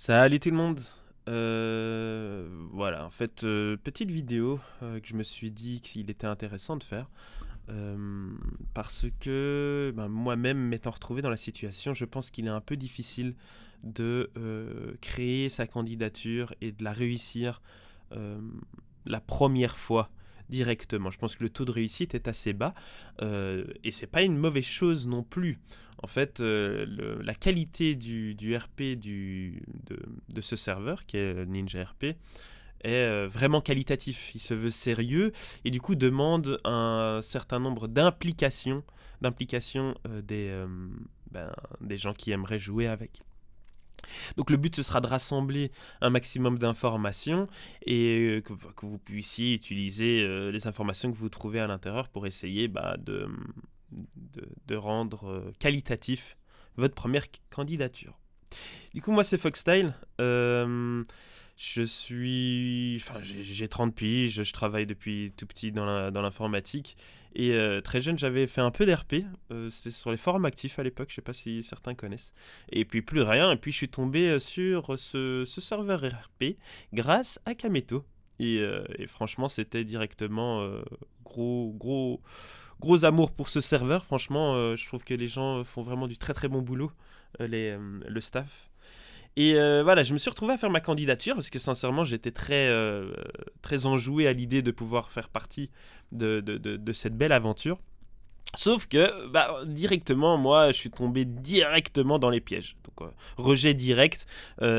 Salut tout le monde. Voilà, en fait, petite vidéo que je me suis dit qu'il était intéressant de faire. Parce que moi-même, m'étant retrouvé dans la situation, je pense qu'il est un peu difficile de créer sa candidature et de la réussir euh, la première fois directement. Je pense que le taux de réussite est assez bas et c'est pas une mauvaise chose non plus. En fait, la qualité du RP de ce serveur, qui est Ninja RP, est vraiment qualitatif. Il se veut sérieux et du coup demande un certain nombre d'implications des gens qui aimeraient jouer avec. Donc le but ce sera de rassembler un maximum d'informations et que vous puissiez utiliser les informations que vous trouvez à l'intérieur pour essayer de rendre qualitatif votre première candidature. Du coup, moi, c'est Foxstyle. J'ai 30 piges, je travaille depuis tout petit dans l'informatique. Et très jeune, j'avais fait un peu d'RP. C'était sur les forums actifs à l'époque, je sais pas si certains connaissent. Et puis plus rien, et puis je suis tombé sur ce serveur RP grâce à Kameto. Et franchement, c'était directement gros amour pour ce serveur. Franchement, je trouve que les gens font vraiment du très très bon boulot, le staff. Et voilà, je me suis retrouvé à faire ma candidature parce que sincèrement, j'étais très enjoué à l'idée de pouvoir faire partie de cette belle aventure. Sauf que directement, moi, je suis tombé directement dans les pièges. Donc, rejet direct.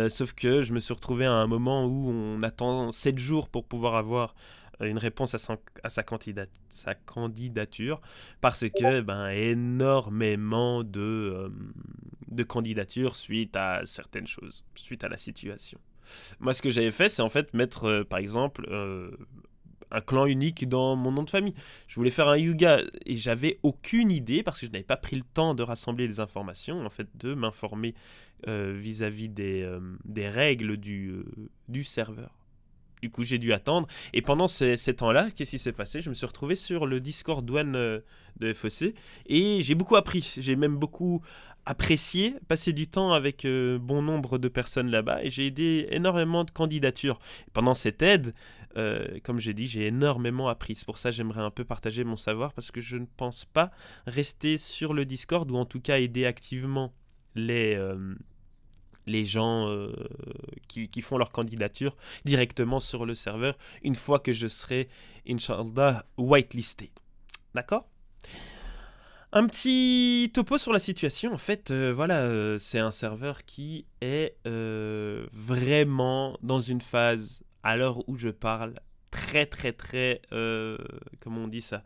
Sauf que je me suis retrouvé à un moment où on attend 7 jours pour pouvoir avoir une réponse sa candidature. Parce que énormément de candidatures suite à certaines choses, suite à la situation. Moi, ce que j'avais fait, c'est en fait mettre, par exemple, un clan unique dans mon nom de famille. Je voulais faire un Yuga et j'avais aucune idée, parce que je n'avais pas pris le temps de rassembler les informations, en fait, de m'informer vis-à-vis des règles du serveur. Du coup, j'ai dû attendre. Et pendant ces temps-là, qu'est-ce qui s'est passé? Je me suis retrouvé sur le Discord One de FEC et j'ai beaucoup appris. J'ai même beaucoup apprécié passer du temps avec bon nombre de personnes là-bas et j'ai aidé énormément de candidatures. Pendant cette aide, comme j'ai dit, j'ai énormément appris. C'est pour ça que j'aimerais un peu partager mon savoir parce que je ne pense pas rester sur le Discord ou en tout cas aider activement les, euh, les gens qui font leur candidature directement sur le serveur une fois que je serai, Inch'Allah, whitelisté. D'accord? Un petit topo sur la situation. En fait, voilà, c'est un serveur qui est vraiment dans une phase, à l'heure où je parle, très, très, très, comment on dit ça,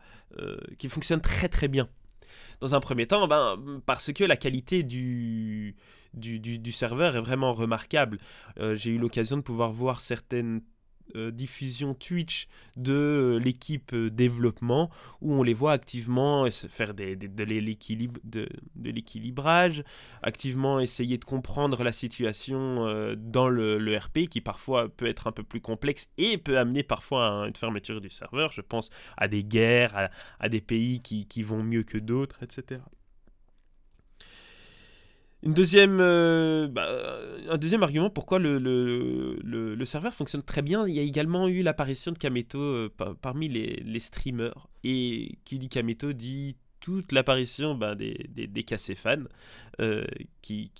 qui fonctionne très, très bien. Dans un premier temps, parce que la qualité du serveur est vraiment remarquable. J'ai eu l'occasion de pouvoir voir certaines diffusions Twitch de l'équipe développement où on les voit activement faire de l'équilibrage, activement essayer de comprendre la situation dans le RP qui parfois peut être un peu plus complexe et peut amener parfois à une fermeture du serveur. Je pense à des guerres, à des pays qui vont mieux que d'autres, etc. Un deuxième argument pourquoi le serveur fonctionne très bien, il y a également eu l'apparition de Kameto parmi les streamers. Et qui dit Kameto dit toute l'apparition des KC fans qui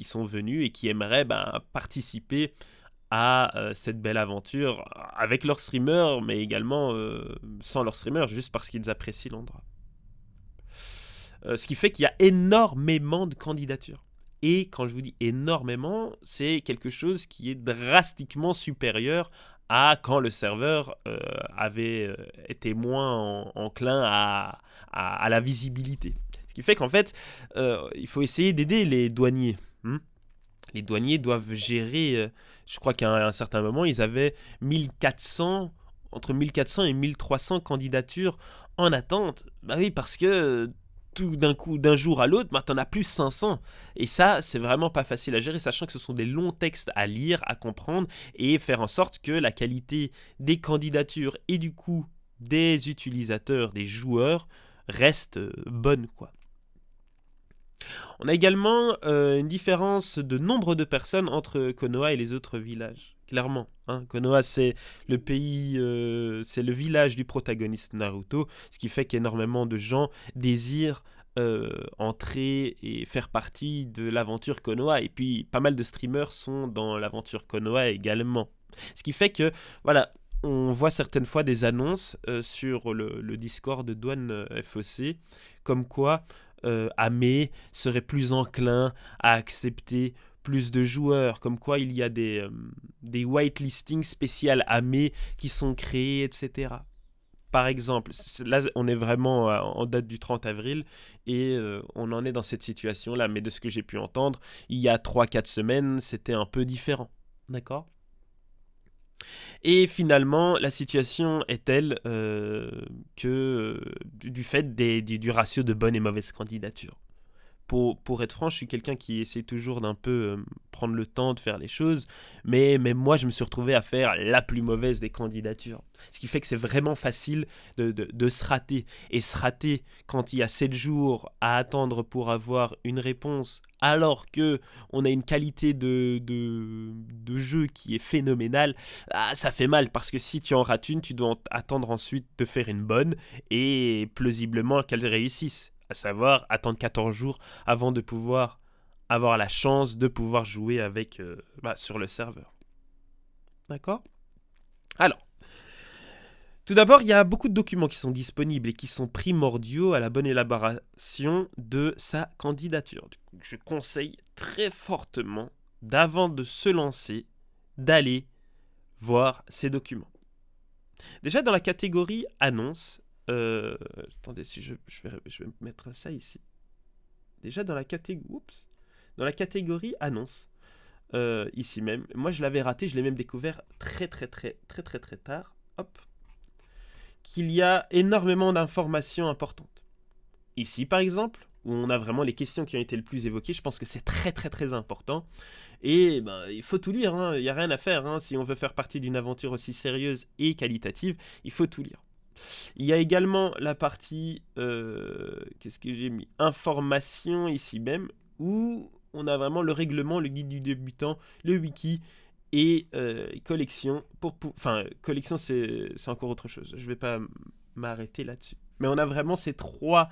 sont venus et qui aimeraient participer à cette belle aventure avec leurs streamers, mais également sans leurs streamers, juste parce qu'ils apprécient l'endroit. Ce qui fait qu'il y a énormément de candidatures. Et quand je vous dis énormément, c'est quelque chose qui est drastiquement supérieur à quand le serveur avait été moins enclin à la visibilité. Ce qui fait qu'en fait, il faut essayer d'aider les douaniers. Les douaniers doivent gérer, je crois qu'à un certain moment, ils avaient 1400, entre 1400 et 1300 candidatures en attente. Bah oui, parce que tout d'un coup, d'un jour à l'autre, t'en as plus 500. Et ça, c'est vraiment pas facile à gérer, sachant que ce sont des longs textes à lire, à comprendre, et faire en sorte que la qualité des candidatures et du coup des utilisateurs, des joueurs, reste bonne, quoi. On a également une différence de nombre de personnes entre Konoha et les autres villages. Clairement, hein. Konoha, c'est le pays, c'est le village du protagoniste Naruto, ce qui fait qu'énormément de gens désirent entrer et faire partie de l'aventure Konoha. Et puis, pas mal de streamers sont dans l'aventure Konoha également. Ce qui fait que, voilà, on voit certaines fois des annonces sur le Discord de Douane FOC, comme quoi Ame serait plus enclin à accepter plus de joueurs, comme quoi il y a des whitelistings spéciales Ame qui sont créés, etc. Par exemple, là on est vraiment en date du 30 avril et on en est dans cette situation-là, mais de ce que j'ai pu entendre, il y a 3 4 semaines, c'était un peu différent. D'accord. Et finalement, la situation est telle que du fait du ratio de bonnes et mauvaises candidatures. Pour être franc, je suis quelqu'un qui essaie toujours d'un peu prendre le temps de faire les choses, mais même moi, je me suis retrouvé à faire la plus mauvaise des candidatures. Ce qui fait que c'est vraiment facile de se rater. Et se rater quand il y a 7 jours à attendre pour avoir une réponse, alors que on a une qualité de jeu qui est phénoménale, ça fait mal, parce que si tu en rates une, tu dois attendre ensuite de faire une bonne, et plausiblement qu'elle réussisse. À savoir attendre 14 jours avant de pouvoir avoir la chance de pouvoir jouer avec sur le serveur. D'accord. Alors, tout d'abord, il y a beaucoup de documents qui sont disponibles et qui sont primordiaux à la bonne élaboration de sa candidature. Je conseille très fortement, d'avant de se lancer, d'aller voir ces documents. Déjà, dans la catégorie annonce, attendez, si je vais mettre ça ici. Déjà, dans la catégorie annonce, ici même, moi je l'avais raté, je l'ai même découvert très tard. Hop. Qu'il y a énormément d'informations importantes. Ici, par exemple, où on a vraiment les questions qui ont été le plus évoquées, je pense que c'est très important. Et il faut tout lire, hein. Il n'y a rien à faire. Hein. Si on veut faire partie d'une aventure aussi sérieuse et qualitative, il faut tout lire. Il y a également la partie, qu'est-ce que j'ai mis, information ici même, où on a vraiment le règlement, le guide du débutant, le wiki et collection. Collection c'est encore autre chose. Je ne vais pas m'arrêter là-dessus. Mais on a vraiment ces 3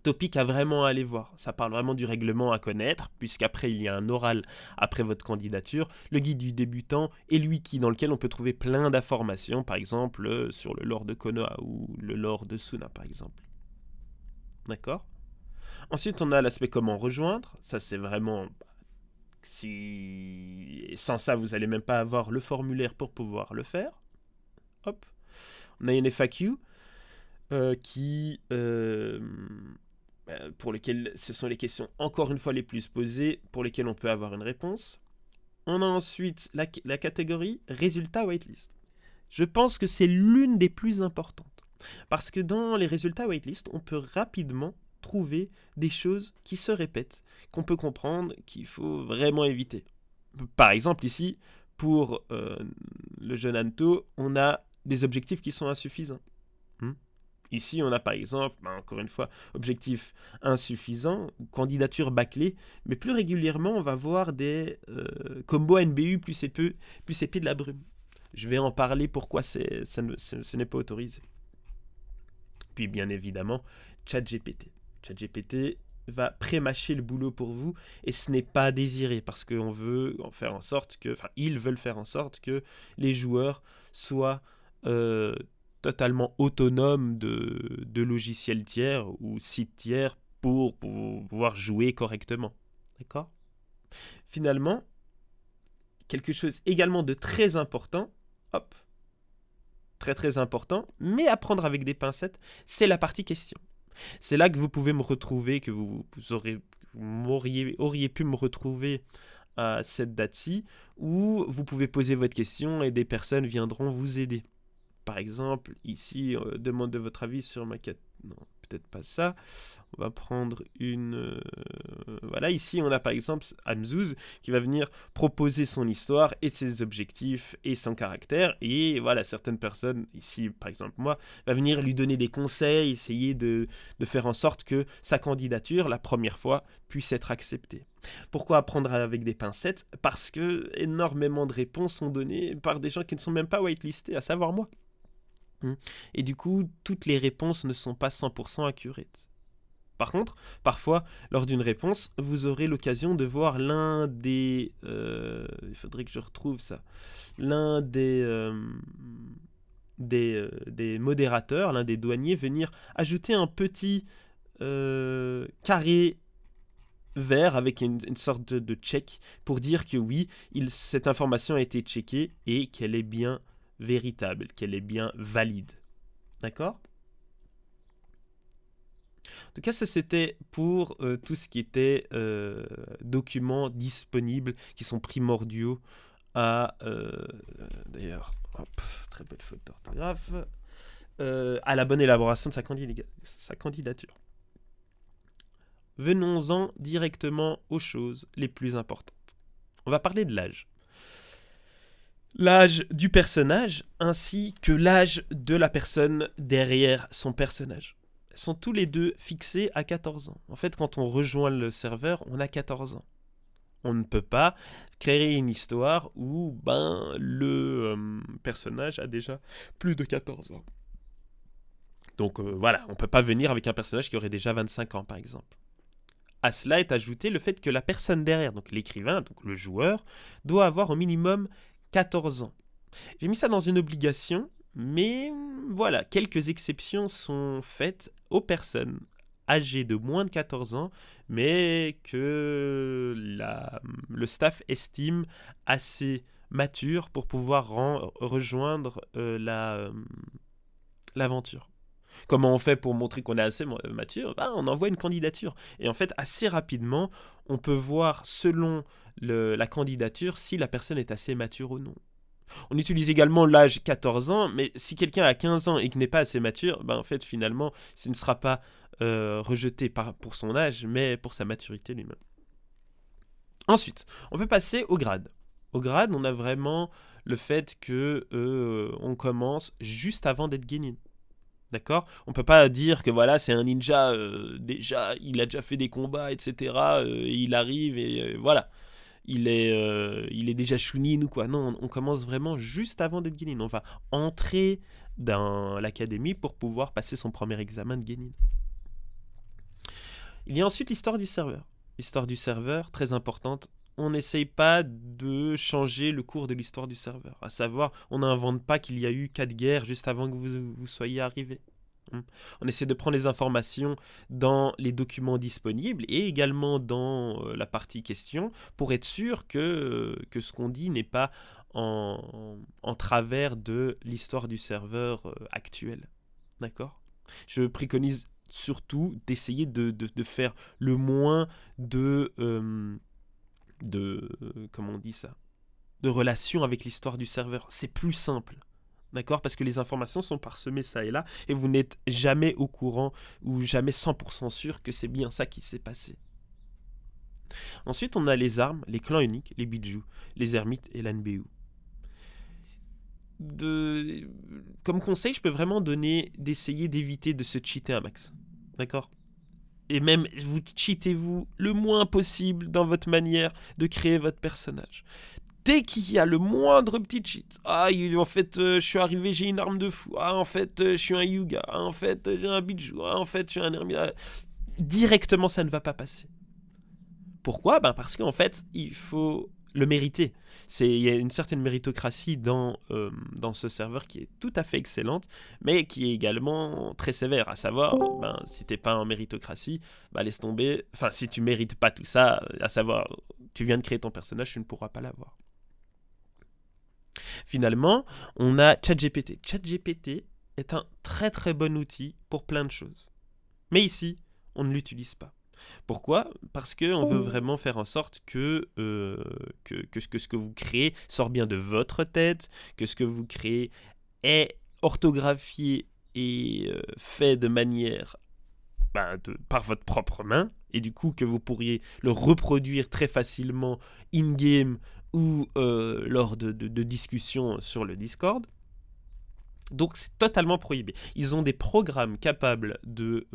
topics à vraiment aller voir. Ça parle vraiment du règlement à connaître, puisqu'après il y a un oral après votre candidature, le guide du débutant et le wiki dans lequel on peut trouver plein d'informations, par exemple sur le lore de Konoha ou le lore de Suna par exemple. D'accord. Ensuite on a l'aspect comment rejoindre, ça c'est vraiment... Sans ça vous n'allez même pas avoir le formulaire pour pouvoir le faire. Hop. On a une FAQ pour lesquelles ce sont les questions encore une fois les plus posées, pour lesquelles on peut avoir une réponse. On a ensuite la catégorie résultats waitlist. Je pense que c'est l'une des plus importantes. Parce que dans les résultats waitlist, on peut rapidement trouver des choses qui se répètent, qu'on peut comprendre, qu'il faut vraiment éviter. Par exemple ici, pour le jeune Anto, on a des objectifs qui sont insuffisants. Ici, on a par exemple, encore une fois, objectif insuffisant, candidature bâclée, mais plus régulièrement, on va voir des combos NBU plus épée de la brume. Je vais en parler pourquoi ce n'est pas autorisé. Puis bien évidemment, ChatGPT. ChatGPT va pré-mâcher le boulot pour vous et ce n'est pas désiré parce qu'on veut faire en sorte que, ils veulent faire en sorte que les joueurs soient totalement autonomes de logiciels tiers ou sites tiers pour pouvoir jouer correctement. D'accord ? Finalement, quelque chose également de très important, hop, très important, mais à prendre avec des pincettes, c'est la partie question. C'est là que vous pouvez me retrouver, que vous auriez pu me retrouver à cette date-ci, où vous pouvez poser votre question et des personnes viendront vous aider. Par exemple, ici, demande de votre avis sur ma... Non, peut-être pas ça. On va prendre une... voilà, ici on a par exemple Hamzouz qui va venir proposer son histoire et ses objectifs et son caractère. Et voilà, certaines personnes, ici par exemple moi, va venir lui donner des conseils, essayer de faire en sorte que sa candidature, la première fois, puisse être acceptée. Pourquoi prendre avec des pincettes? Parce que énormément de réponses sont données par des gens qui ne sont même pas whitelistés, à savoir moi. Et du coup, toutes les réponses ne sont pas 100% accurate. Par contre, parfois, lors d'une réponse, vous aurez l'occasion de voir l'un des... il faudrait que je retrouve ça. L'un des modérateurs, l'un des douaniers, venir ajouter un petit carré vert avec une sorte de check pour dire que oui, cette information a été checkée et qu'elle est bien véritable, qu'elle est bien valide. D'accord ? En tout cas, ça c'était pour tout ce qui était documents disponibles qui sont primordiaux à... d'ailleurs, hop, très belle faute d'orthographe. À la bonne élaboration de sa candidature. Venons-en directement aux choses les plus importantes. On va parler de l'âge. L'âge du personnage ainsi que l'âge de la personne derrière son personnage sont tous les deux fixés à 14 ans. En fait, quand on rejoint le serveur, on a 14 ans. On ne peut pas créer une histoire où le personnage a déjà plus de 14 ans. Donc voilà, on ne peut pas venir avec un personnage qui aurait déjà 25 ans, par exemple. À cela est ajouté le fait que la personne derrière, donc l'écrivain, donc le joueur, doit avoir au minimum 14 ans. J'ai mis ça dans une obligation, mais voilà, quelques exceptions sont faites aux personnes âgées de moins de 14 ans, mais que le staff estime assez mature pour pouvoir rejoindre l'aventure. Comment on fait pour montrer qu'on est assez mature? On envoie une candidature. Et en fait, assez rapidement, on peut voir selon la candidature si la personne est assez mature ou non. On utilise également l'âge 14 ans, mais si quelqu'un a 15 ans et qui n'est pas assez mature, en fait, finalement, ce ne sera pas rejeté pour son âge, mais pour sa maturité lui-même. Ensuite, on peut passer au grade. Au grade, on a vraiment le fait que on commence juste avant d'être Genin. D'accord ? On peut pas dire que voilà, c'est un ninja, déjà, il a déjà fait des combats, etc. Il arrive et voilà. Il est déjà Chunin ou quoi. Non, on commence vraiment juste avant d'être Genin. On va entrer dans l'académie pour pouvoir passer son premier examen de Genin. Il y a ensuite l'histoire du serveur. L'histoire du serveur, très importante. On n'essaye pas de changer le cours de l'histoire du serveur. À savoir, on n'invente pas qu'il y a eu 4 guerres juste avant que vous soyez arrivé. On essaie de prendre les informations dans les documents disponibles et également dans la partie question pour être sûr que ce qu'on dit n'est pas en travers de l'histoire du serveur actuel. D'accord ? Je préconise surtout d'essayer de faire le moins comment on dit ça, de relations avec l'histoire du serveur. C'est plus simple. D'accord ? Parce que les informations sont parsemées ça et là, et vous n'êtes jamais au courant ou jamais 100% sûr que c'est bien ça qui s'est passé. Ensuite, on a les armes, les clans uniques, les bijous, les ermites et l'Anbeu. Comme conseil, je peux vraiment donner d'essayer d'éviter de se cheater un max. D'accord ? Et même, vous cheatez-vous le moins possible dans votre manière de créer votre personnage. Dès qu'il y a le moindre petit cheat, en fait, je suis arrivé, j'ai une arme de fou. En fait, je suis un Yuga. En fait, j'ai un bijou. En fait, je suis un ermite. Directement, ça ne va pas passer. Pourquoi ? Parce qu'en fait, il faut le mériter. Il y a une certaine méritocratie dans ce serveur qui est tout à fait excellente, mais qui est également très sévère. À savoir, si t'es pas en méritocratie, laisse tomber. Enfin, si tu mérites pas tout ça, à savoir, tu viens de créer ton personnage, tu ne pourras pas l'avoir. Finalement, on a ChatGPT. ChatGPT est un très très bon outil pour plein de choses. Mais ici, on ne l'utilise pas. Pourquoi ? Parce qu'on veut vraiment faire en sorte que ce que vous créez sort bien de votre tête, que ce que vous créez est orthographié et fait de manière par votre propre main, et du coup que vous pourriez le reproduire très facilement in-game ou lors de discussions sur le Discord. Donc c'est totalement prohibé. Ils ont des programmes capables de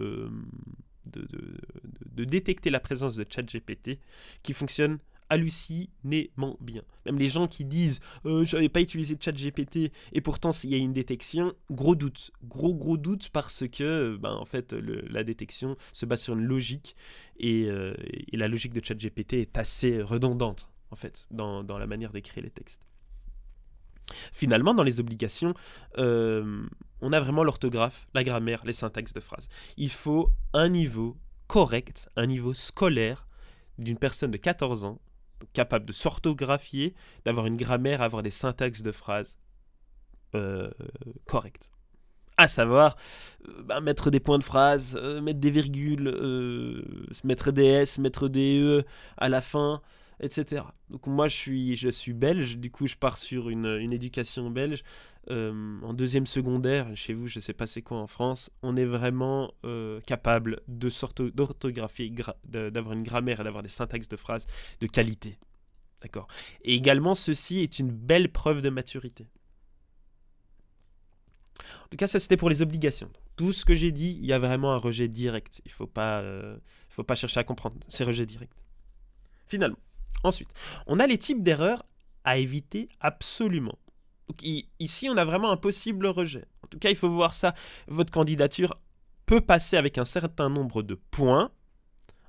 détecter la présence de ChatGPT qui fonctionnent hallucinément bien. Même les gens qui disent je n'avais pas utilisé ChatGPT et pourtant il y a une détection, gros doute. Gros doute parce que en fait la détection se base sur une logique et la logique de ChatGPT est assez redondante en fait dans la manière d'écrire les textes. Finalement, dans les obligations, on a vraiment l'orthographe, la grammaire, les syntaxes de phrases. Il faut un niveau correct, un niveau scolaire d'une personne de 14 ans, capable de s'orthographier, d'avoir une grammaire, avoir des syntaxes de phrases correctes. À savoir, mettre des points de phrase, mettre des virgules, mettre des S, mettre des E à la fin, etc. Donc moi je suis belge, du coup je pars sur une éducation belge. En deuxième secondaire, chez vous je sais pas c'est quoi en France, on est vraiment capable d'orthographier, d'avoir une grammaire et d'avoir des syntaxes de phrases de qualité. D'accord. Et également ceci est une belle preuve de maturité. En tout cas, ça c'était pour les obligations. Tout ce que j'ai dit, il y a vraiment un rejet direct. Il faut pas chercher à comprendre. C'est rejet direct. Finalement. Ensuite, on a les types d'erreurs à éviter absolument. Donc, ici, on a vraiment un possible rejet. En tout cas, il faut voir ça. Votre candidature peut passer avec un certain nombre de points.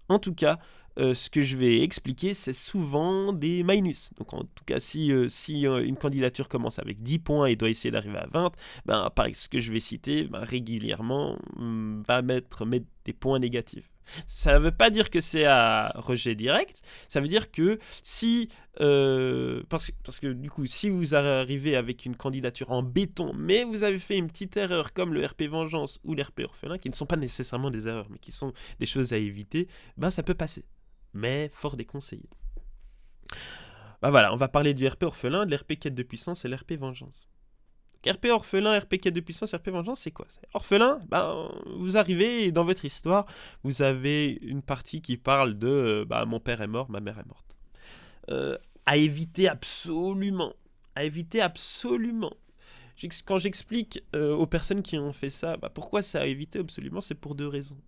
En tout cas, ce que je vais expliquer, c'est souvent des minus. Donc en tout cas, si une candidature commence avec 10 points et doit essayer d'arriver à 20, par ce que je vais citer, régulièrement, va mettre des points négatifs. Ça ne veut pas dire que c'est à rejet direct, ça veut dire que si, parce que du coup, si vous arrivez avec une candidature en béton, mais vous avez fait une petite erreur comme le RP Vengeance ou l'RP Orphelin, qui ne sont pas nécessairement des erreurs, mais qui sont des choses à éviter, ça peut passer, mais fort déconseillé. Voilà, on va parler du RP Orphelin, de l'RP Quête de Puissance et l'RP Vengeance. RP Orphelin, RP Quête de Puissance, RP Vengeance, c'est quoi ? Orphelin, vous arrivez et dans votre histoire, vous avez une partie qui parle de mon père est mort, ma mère est morte. À éviter absolument. Quand j'explique aux personnes qui ont fait ça, pourquoi c'est à éviter absolument, c'est pour 2 raisons.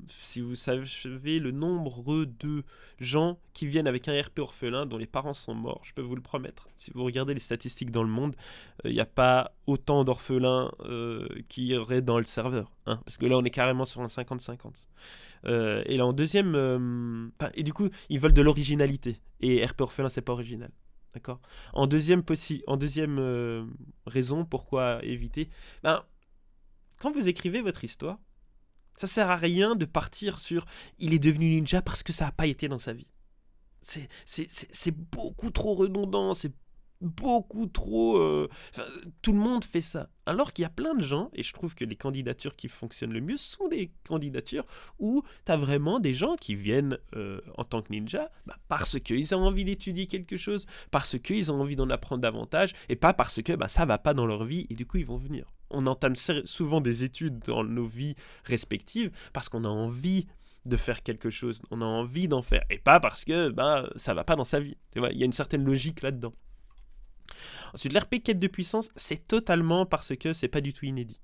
Si vous savez le nombre de gens qui viennent avec un RP orphelin dont les parents sont morts, je peux vous le promettre. Si vous regardez les statistiques dans le monde, il n'y a pas autant d'orphelins qui iraient dans le serveur. Parce que là, on est carrément sur un 50-50. Et là, en deuxième... et du coup, ils veulent de l'originalité. Et RP orphelin, c'est pas original. D'accord ? En deuxième raison, pourquoi éviter, quand vous écrivez votre histoire, ça sert à rien de partir sur « il est devenu ninja parce que ça n'a pas été dans sa vie ». C'est beaucoup trop redondant, c'est beaucoup trop... tout le monde fait ça. Alors qu'il y a plein de gens, et je trouve que les candidatures qui fonctionnent le mieux sont des candidatures où tu as vraiment des gens qui viennent en tant que ninja parce qu'ils ont envie d'étudier quelque chose, parce qu'ils ont envie d'en apprendre davantage, et pas parce que ça va pas dans leur vie, et du coup ils vont venir. On entame souvent des études dans nos vies respectives parce qu'on a envie de faire quelque chose, on a envie d'en faire, et pas parce que ça va pas dans sa vie. Tu vois, il y a une certaine logique là-dedans. Ensuite, l'RP Quête de Puissance, c'est totalement parce que c'est pas du tout inédit.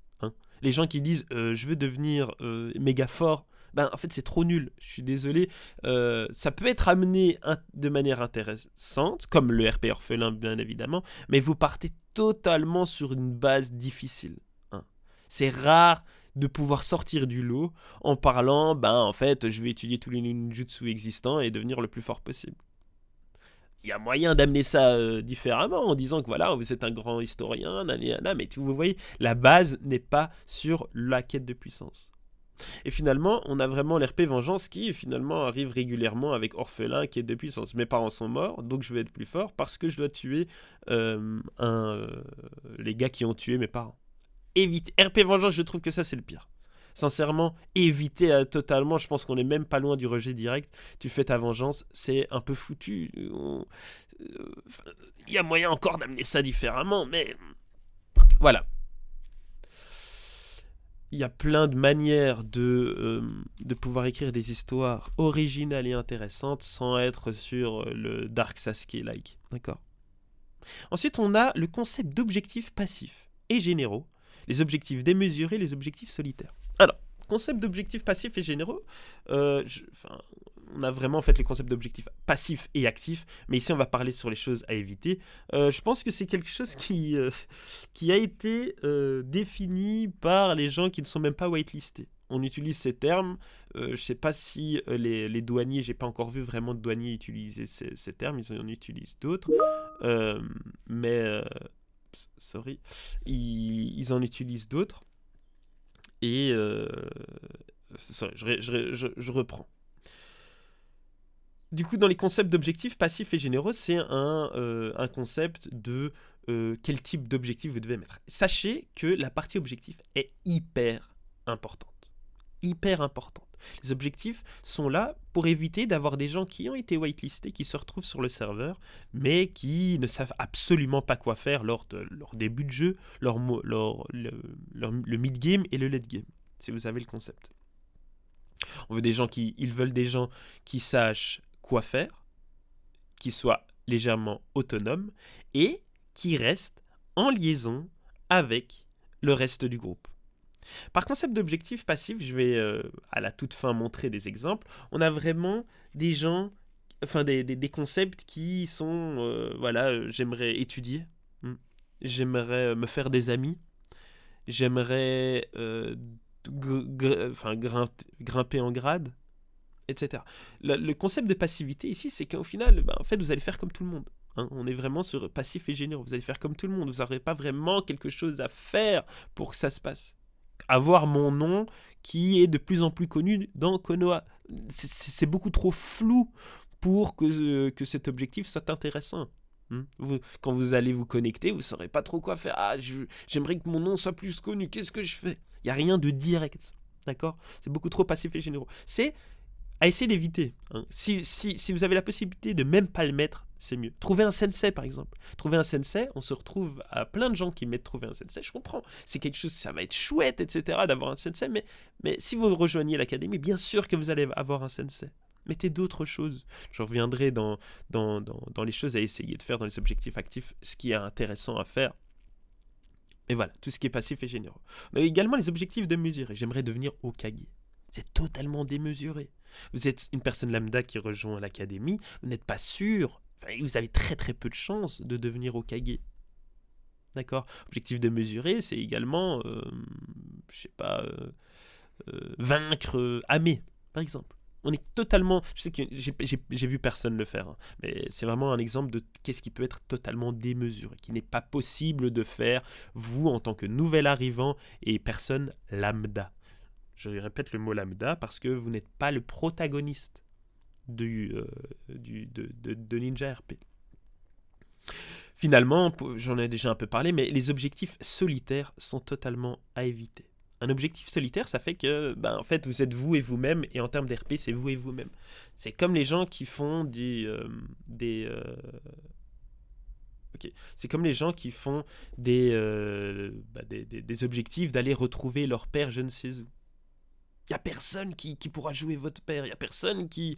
Les gens qui disent je veux devenir méga fort, en fait c'est trop nul, je suis désolé. Ça peut être amené de manière intéressante, comme le RP Orphelin bien évidemment, mais vous partez totalement sur une base difficile. C'est rare de pouvoir sortir du lot en parlant en fait je vais étudier tous les ninjutsu existants et devenir le plus fort possible. Il y a moyen d'amener ça différemment en disant que voilà, vous êtes un grand historien, mais vous voyez, la base n'est pas sur la quête de puissance. Et finalement, on a vraiment l'RP Vengeance qui finalement arrive régulièrement avec Orphelin, quête de puissance. Mes parents sont morts, donc je vais être plus fort parce que je dois tuer les gars qui ont tué mes parents. Évite. RP Vengeance, je trouve que ça c'est le pire. Sincèrement, éviter totalement, je pense qu'on n'est même pas loin du rejet direct. Tu fais ta vengeance, c'est un peu foutu. Il y a moyen encore d'amener ça différemment, mais voilà. il y a plein de manières de pouvoir écrire des histoires originales et intéressantes sans être sur le Dark Sasuke-like. D'accord. Ensuite, on a le concept d'objectifs passifs et généraux, les objectifs démesurés, les objectifs solitaires. Alors, concept d'objectifs passifs et généraux, on a vraiment en fait le concept d'objectifs passifs et actifs, mais ici on va parler sur les choses à éviter. Je pense que c'est quelque chose qui a été défini par les gens qui ne sont même pas whitelistés. On utilise ces termes. Je ne sais pas si les douaniers, j'ai pas encore vu vraiment de douaniers utiliser ces termes, ils en utilisent d'autres. Mais, sorry, ils en utilisent d'autres. Et, sorry, je reprends. Du coup, dans les concepts d'objectifs passifs et généraux, c'est un concept de quel type d'objectif vous devez mettre. Sachez que la partie objectif est hyper importante. Hyper importante. Les objectifs sont là pour éviter d'avoir des gens qui ont été whitelistés, qui se retrouvent sur le serveur, mais qui ne savent absolument pas quoi faire lors de leur début de jeu, le mid-game et le late-game, si vous avez le concept. On veut ils veulent des gens qui sachent quoi faire, qui soient légèrement autonomes et qui restent en liaison avec le reste du groupe. Par concept d'objectif passif, je vais à la toute fin montrer des exemples. On a vraiment des gens, des concepts qui sont, j'aimerais étudier, j'aimerais me faire des amis, j'aimerais grimper en grade, etc. Le concept de passivité ici, c'est qu'au final, en fait, vous allez faire comme tout le monde. Hein. On est vraiment sur passif et généreux. Vous allez faire comme tout le monde. Vous n'aurez pas vraiment quelque chose à faire pour que ça se passe. Avoir mon nom qui est de plus en plus connu dans Konoha. C'est beaucoup trop flou pour que cet objectif soit intéressant. Quand vous allez vous connecter, vous ne saurez pas trop quoi faire. Ah, j'aimerais que mon nom soit plus connu. Qu'est-ce que je fais ? Il n'y a rien de direct. D'accord ? C'est beaucoup trop passif et généreux. C'est à essayer d'éviter. Hein. Si vous avez la possibilité de même pas le mettre, c'est mieux. Trouver un sensei, par exemple. Trouver un sensei, on se retrouve à plein de gens qui mettent trouver un sensei. Je comprends. C'est quelque chose, ça va être chouette, etc., d'avoir un sensei. Mais si vous rejoignez l'académie, bien sûr que vous allez avoir un sensei. Mettez d'autres choses. Je reviendrai dans les choses à essayer de faire dans les objectifs actifs, ce qui est intéressant à faire. Et voilà, tout ce qui est passif et généreux. On a également les objectifs démesurés. J'aimerais devenir Hokage. C'est totalement démesuré. Vous êtes une personne lambda qui rejoint l'académie, vous n'êtes pas sûr, vous avez très très peu de chances de devenir Hokage. D'accord ? Objectif démesuré, c'est également, vaincre Ame, par exemple. On est totalement... Je sais que j'ai vu personne le faire, hein, mais c'est vraiment un exemple de qu'est-ce qui peut être totalement démesuré, qui n'est pas possible de faire, vous, en tant que nouvel arrivant et personne lambda. Je répète le mot lambda parce que vous n'êtes pas le protagoniste de Ninja RP. Finalement, j'en ai déjà un peu parlé, mais les objectifs solitaires sont totalement à éviter. Un objectif solitaire, ça fait que, en fait, vous êtes vous et vous-même, et en termes d'RP, c'est vous et vous-même. C'est comme les gens qui font c'est comme les gens qui font des objectifs d'aller retrouver leur père je ne sais où. Il n'y a personne qui pourra jouer votre père. Il n'y a personne qui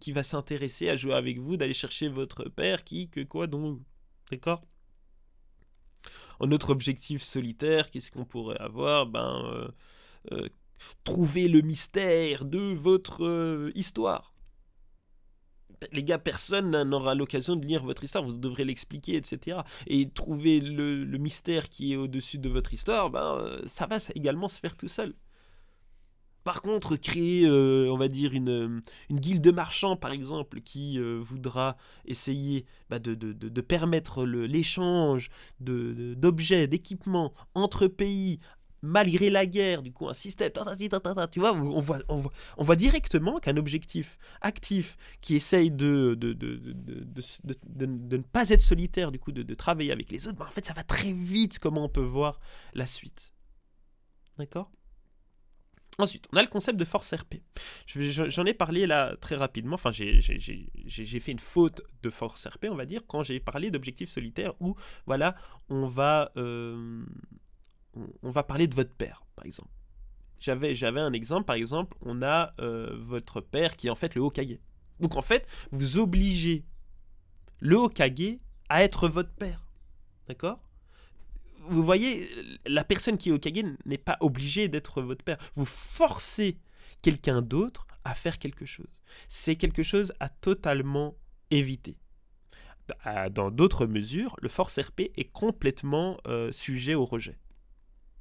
va s'intéresser à jouer avec vous, d'aller chercher votre père, donc. D'accord ? Un autre objectif solitaire, qu'est-ce qu'on pourrait avoir ? Trouver le mystère de votre histoire. Les gars, personne n'aura l'occasion de lire votre histoire, vous devrez l'expliquer, etc. Et trouver le mystère qui est au-dessus de votre histoire, ça va également se faire tout seul. Par contre, créer, on va dire, une guilde marchand, par exemple, qui voudra essayer de permettre l'échange d'objets, d'équipements entre pays, malgré la guerre, du coup, un système, tu vois, on voit directement qu'un objectif actif qui essaye de ne pas être solitaire, du coup, de travailler avec les autres, en fait, ça va très vite comment on peut voir la suite. D'accord ? Ensuite, on a le concept de force RP. J'en ai parlé là très rapidement. Enfin, j'ai fait une faute de force RP, on va dire, quand j'ai parlé d'objectifs solitaires où, on va parler de votre père, par exemple. J'avais un exemple, par exemple, on a votre père qui est en fait le Hokage. Donc en fait, vous obligez le Hokage à être votre père. D'accord? Vous voyez, la personne qui est Hokage n'est pas obligée d'être votre père. Vous forcez quelqu'un d'autre à faire quelque chose. C'est quelque chose à totalement éviter. Dans d'autres mesures, le force RP est complètement sujet au rejet.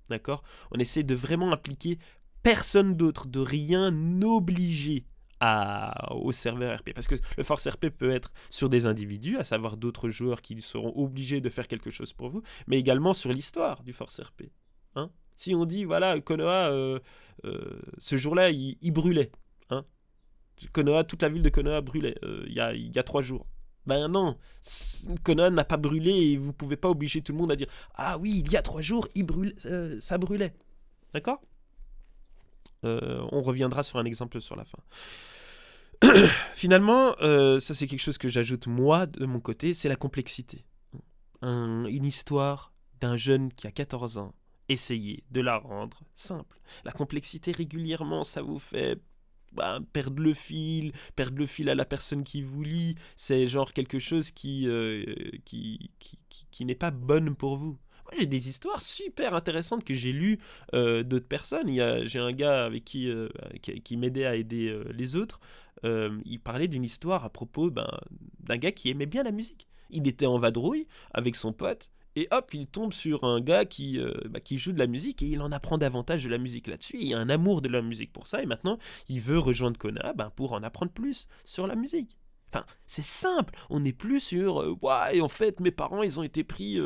D'accord? On essaie de vraiment impliquer personne d'autre, de rien obliger au serveur RP. Parce que le force RP peut être sur des individus, à savoir d'autres joueurs qui seront obligés de faire quelque chose pour vous, mais également sur l'histoire du force RP. Hein? Si on dit, voilà, Konoha, ce jour-là, il brûlait. Hein? Konoha, toute la ville de Konoha brûlait il y a 3 jours. Ben non, Konoha n'a pas brûlé et vous pouvez pas obliger tout le monde à dire ah oui, il y a 3 jours, ça brûlait. D'accord? On reviendra sur un exemple sur la fin. Finalement, ça c'est quelque chose que j'ajoute moi de mon côté, c'est la complexité. Une histoire d'un jeune qui a 14 ans, essayez de la rendre simple. La complexité régulièrement, ça vous fait perdre le fil à la personne qui vous lit, c'est genre quelque chose qui n'est pas bonne pour vous. Moi, j'ai des histoires super intéressantes que j'ai lues d'autres personnes. J'ai un gars avec qui m'aidait à aider les autres. Il parlait d'une histoire à propos d'un gars qui aimait bien la musique. Il était en vadrouille avec son pote. Et hop, il tombe sur un gars qui joue de la musique et il en apprend davantage de la musique là-dessus. Il a un amour de la musique pour ça et maintenant il veut rejoindre Konoha pour en apprendre plus sur la musique. Enfin, c'est simple. On n'est plus sur ouais, en fait, mes parents ils ont été pris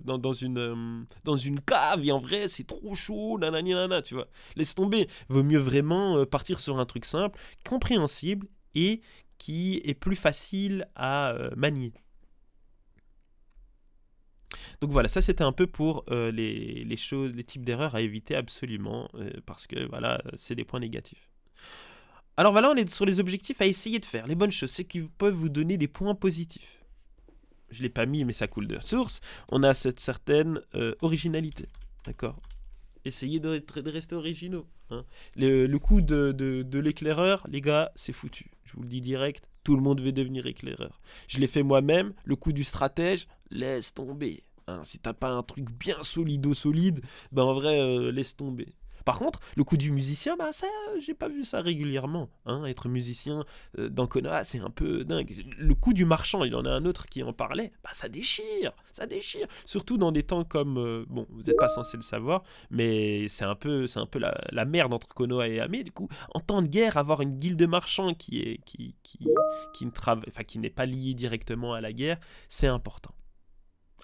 dans une cave et en vrai c'est trop chaud, nanana, tu vois. Laisse tomber. Vaut mieux vraiment partir sur un truc simple, compréhensible et qui est plus facile à manier. Donc voilà, ça c'était un peu pour les choses, les types d'erreurs à éviter absolument, parce que voilà, c'est des points négatifs. Alors voilà, on est sur les objectifs à essayer de faire, les bonnes choses, c'est qui peuvent vous donner des points positifs. Je ne l'ai pas mis, mais ça coule de source. On a cette certaine originalité, d'accord? Essayez de rester originaux. Hein. Le coup de l'éclaireur, les gars, c'est foutu. Je vous le dis direct, tout le monde veut devenir éclaireur. Je l'ai fait moi-même. Le coup du stratège, laisse tomber. Hein, si t'as pas un truc bien solide, en vrai, laisse tomber. Par contre, le coup du musicien, ça, j'ai pas vu ça régulièrement. Hein. Être musicien dans Konoha, c'est un peu dingue. Le coup du marchand, il y en a un autre qui en parlait, ça déchire. Surtout dans des temps comme, bon, vous n'êtes pas censé le savoir, mais c'est un peu la merde entre Konoha et Ame. Du coup, en temps de guerre, avoir une guilde de marchands qui n'est pas liée directement à la guerre, c'est important.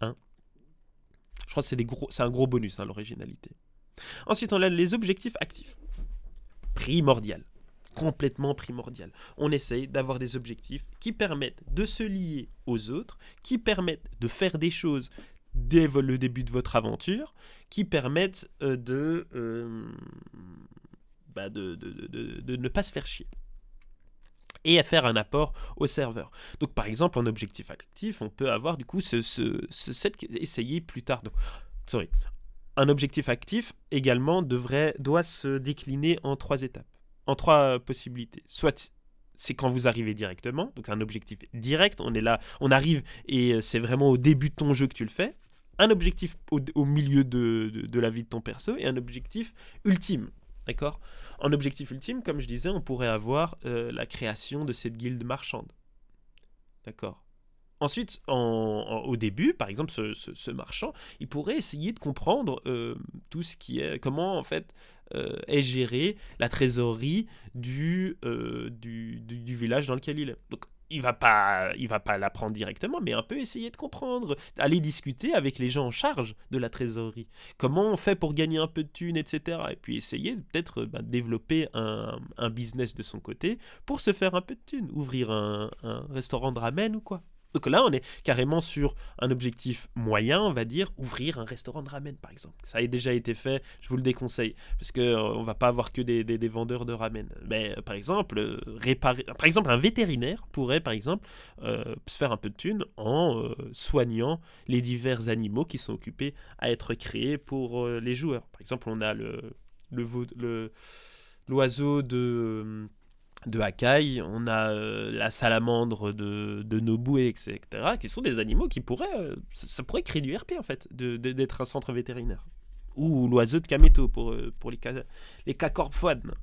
Hein. Je crois que c'est un gros bonus, l'originalité. Ensuite, on a les objectifs actifs. Primordial. Complètement primordial. On essaye d'avoir des objectifs qui permettent de se lier aux autres, qui permettent de faire des choses dès le début de votre aventure, qui permettent de ne pas se faire chier. Et à faire un apport au serveur. Donc par exemple, en objectif actif, on peut avoir du coup essayer plus tard. Un objectif actif également doit se décliner en 3 étapes, en 3 possibilités. Soit c'est quand vous arrivez directement, donc un objectif direct, on est là, on arrive et c'est vraiment au début de ton jeu que tu le fais. Un objectif au milieu de la vie de ton perso et un objectif ultime. D'accord ? En objectif ultime, comme je disais, on pourrait avoir la création de cette guilde marchande. D'accord ? Ensuite, au début, par exemple, ce marchand, il pourrait essayer de comprendre tout ce qui est, comment en fait est gérée la trésorerie du village dans lequel il est. Donc, il va pas l'apprendre directement, mais un peu essayer de comprendre, aller discuter avec les gens en charge de la trésorerie. Comment on fait pour gagner un peu de thunes, etc. Et puis essayer peut-être développer un business de son côté pour se faire un peu de thunes, ouvrir un restaurant de ramen ou quoi. Donc là, on est carrément sur un objectif moyen, on va dire, ouvrir un restaurant de ramen, par exemple. Ça a déjà été fait, je vous le déconseille, parce qu'on ne va pas avoir que des vendeurs de ramen. Mais par exemple, un vétérinaire pourrait, par exemple, se faire un peu de thunes en soignant les divers animaux qui sont occupés à être créés pour les joueurs. Par exemple, on a l'oiseau de Hakai, on a la salamandre de Nobu, etc., qui sont des animaux qui pourraient... ça pourrait créer du RP, en fait, d'être un centre vétérinaire. Ou l'oiseau de Kameto, pour les cacorphones.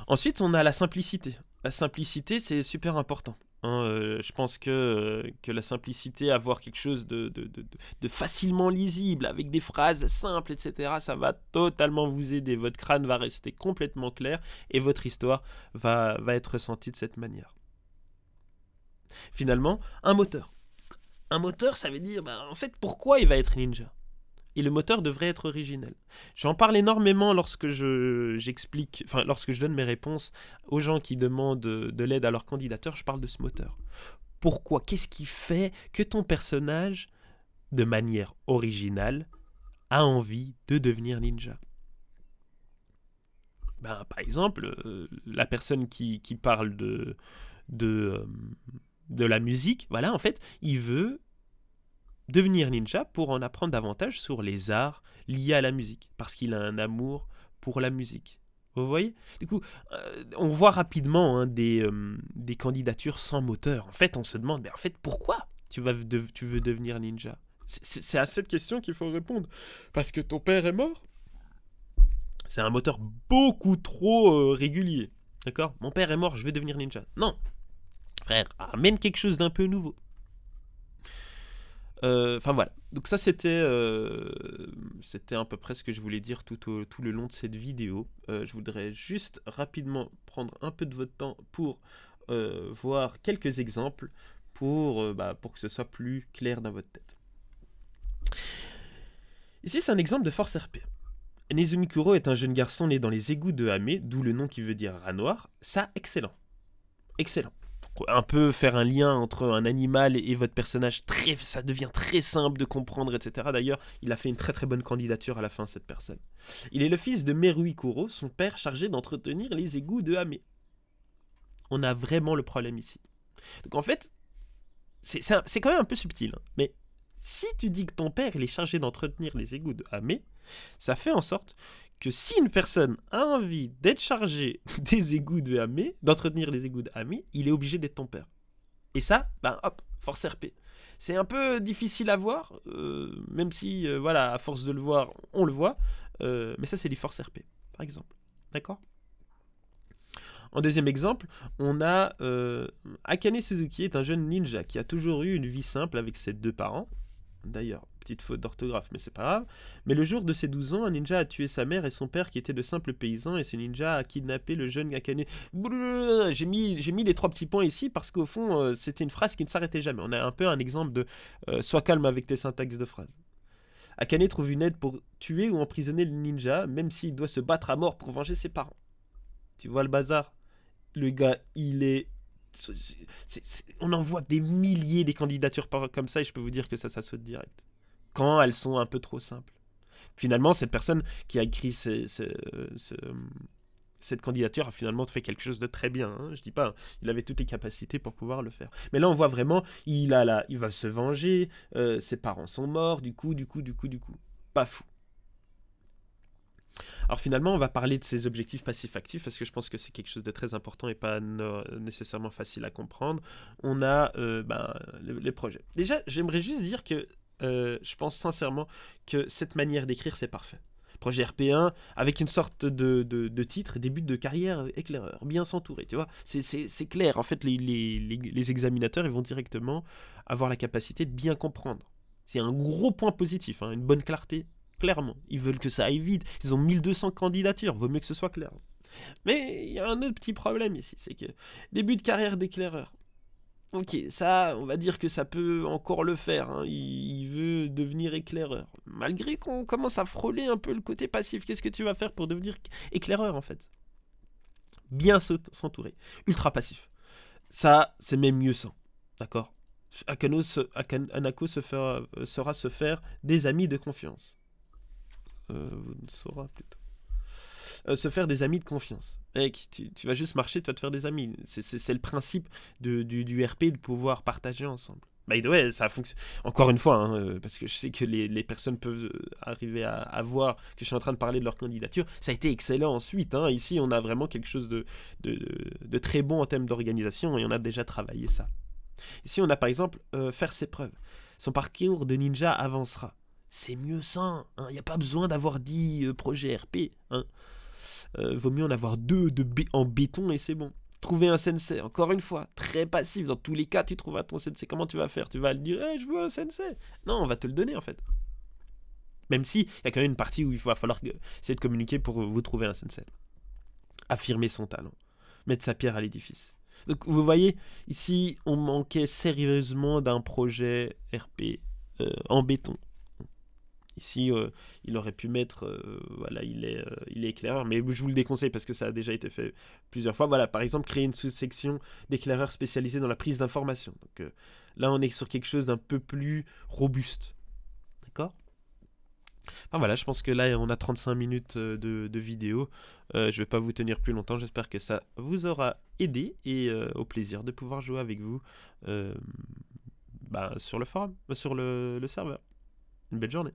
Ensuite, on a la simplicité. La simplicité, c'est super important. Je pense que la simplicité, avoir quelque chose de facilement lisible, avec des phrases simples, etc., ça va totalement vous aider. Votre crâne va rester complètement clair et votre histoire va être ressentie de cette manière. Finalement, un moteur. Un moteur, ça veut dire, en fait, pourquoi il va être ninja ? Et le moteur devrait être originel. J'en parle énormément lorsque lorsque je donne mes réponses aux gens qui demandent de l'aide à leur candidature, je parle de ce moteur. Pourquoi ? Qu'est-ce qui fait que ton personnage, de manière originale, a envie de devenir ninja ? Par exemple, la personne qui parle de la musique, voilà, en fait, il veut devenir ninja pour en apprendre davantage sur les arts liés à la musique, parce qu'il a un amour pour la musique. Vous voyez ? Du coup, on voit rapidement des candidatures sans moteur. En fait, on se demande, en fait, pourquoi tu veux devenir ninja ? C'est à cette question qu'il faut répondre. Parce que ton père est mort ? C'est un moteur beaucoup trop régulier. D'accord ? Mon père est mort, je vais devenir ninja. Non. Frère, amène quelque chose d'un peu nouveau. Enfin voilà, donc ça c'était à peu près ce que je voulais dire tout le long de cette vidéo. Je voudrais juste rapidement prendre un peu de votre temps pour voir quelques exemples pour que ce soit plus clair dans votre tête. Ici c'est un exemple de force RP. Nezumi Kuro est un jeune garçon né dans les égouts de Hame, d'où le nom qui veut dire rat noir. Ça, excellent. Excellent. Un peu faire un lien entre un animal et votre personnage, ça devient très simple de comprendre, etc. D'ailleurs, il a fait une très très bonne candidature à la fin, cette personne. Il est le fils de Merui Kuro, son père chargé d'entretenir les égouts de Hame. On a vraiment le problème ici. Donc en fait, c'est quand même un peu subtil, hein, mais si tu dis que ton père il est chargé d'entretenir les égouts de Hame, ça fait en sorte que si une personne a envie d'être chargée des égouts de Hame, d'entretenir les égouts de Hame, il est obligé d'être ton père. Et ça, hop, force RP. C'est un peu difficile à voir, même si, à force de le voir, on le voit. Mais ça, c'est des forces RP, par exemple. D'accord ? En deuxième exemple, on a Akane Suzuki est un jeune ninja qui a toujours eu une vie simple avec ses deux parents. D'ailleurs, petite faute d'orthographe, mais c'est pas grave. Mais le jour de ses 12 ans, un ninja a tué sa mère et son père qui était de simples paysans, et ce ninja a kidnappé le jeune Akane. J'ai mis les 3 petits points ici parce qu'au fond, c'était une phrase qui ne s'arrêtait jamais. On a un peu un exemple de sois calme avec tes syntaxes de phrases. Akane trouve une aide pour tuer ou emprisonner le ninja, même s'il doit se battre à mort pour venger ses parents. Tu vois le bazar ? Le gars, il est... on en voit des milliers des candidatures comme ça et je peux vous dire que ça saute direct. Quand elles sont un peu trop simples. Finalement, cette personne qui a écrit cette candidature a finalement fait quelque chose de très bien. Hein. Je dis pas, il avait toutes les capacités pour pouvoir le faire. Mais là, on voit vraiment, il va se venger, ses parents sont morts, du coup. Pas fou. Alors finalement, on va parler de ces objectifs passifs-actifs parce que je pense que c'est quelque chose de très important et pas nécessairement facile à comprendre. On a les projets. Déjà, j'aimerais juste dire que je pense sincèrement que cette manière d'écrire, c'est parfait. Projet RP1 avec une sorte de titre, début de carrière éclaireur, bien s'entourer, tu vois. C'est clair, en fait, les examinateurs ils vont directement avoir la capacité de bien comprendre. C'est un gros point positif, hein, une bonne clarté. Clairement, ils veulent que ça aille vite. Ils ont 1200 candidatures, vaut mieux que ce soit clair. Mais il y a un autre petit problème ici, c'est que début de carrière d'éclaireur. Ok, ça, on va dire que ça peut encore le faire. Hein. Il veut devenir éclaireur. Malgré qu'on commence à frôler un peu le côté passif, qu'est-ce que tu vas faire pour devenir éclaireur en fait ? Bien s'entourer. Ultra passif. Ça, c'est même mieux sans. D'accord ? Anako saura se faire des amis de confiance. Saura plutôt. Se faire des amis de confiance. Mec, tu vas juste marcher, tu vas te faire des amis. C'est le principe du RP de pouvoir partager ensemble. By the way, ça fonctionne. Encore une fois, hein, parce que je sais que les personnes peuvent arriver à voir que je suis en train de parler de leur candidature. Ça a été excellent ensuite. Hein. Ici, on a vraiment quelque chose de très bon en termes d'organisation et on a déjà travaillé ça. Ici, on a par exemple faire ses preuves. Son parcours de ninja avancera. C'est mieux ça. Il n'y a pas besoin d'avoir 10 projets RP. Hein. Vaut mieux en avoir 2 en béton et c'est bon. Trouver un sensei, encore une fois, très passif. Dans tous les cas, tu trouveras ton sensei. Comment tu vas faire? Tu vas le dire, hey, je veux un sensei. Non, on va te le donner en fait. Même si il y a quand même une partie où il va falloir essayer de communiquer pour vous trouver un sensei. Affirmer son talent. Mettre sa pierre à l'édifice. Donc vous voyez, ici, on manquait sérieusement d'un projet RP en béton. Ici, il aurait pu mettre, voilà, il est éclaireur, mais je vous le déconseille parce que ça a déjà été fait plusieurs fois. Voilà, par exemple, créer une sous-section d'éclaireurs spécialisés dans la prise d'informations. Donc là, on est sur quelque chose d'un peu plus robuste. D'accord? Enfin voilà, je pense que là, on a 35 minutes de vidéo. Je ne vais pas vous tenir plus longtemps. J'espère que ça vous aura aidé et au plaisir de pouvoir jouer avec vous sur le forum, sur le serveur. Une belle journée.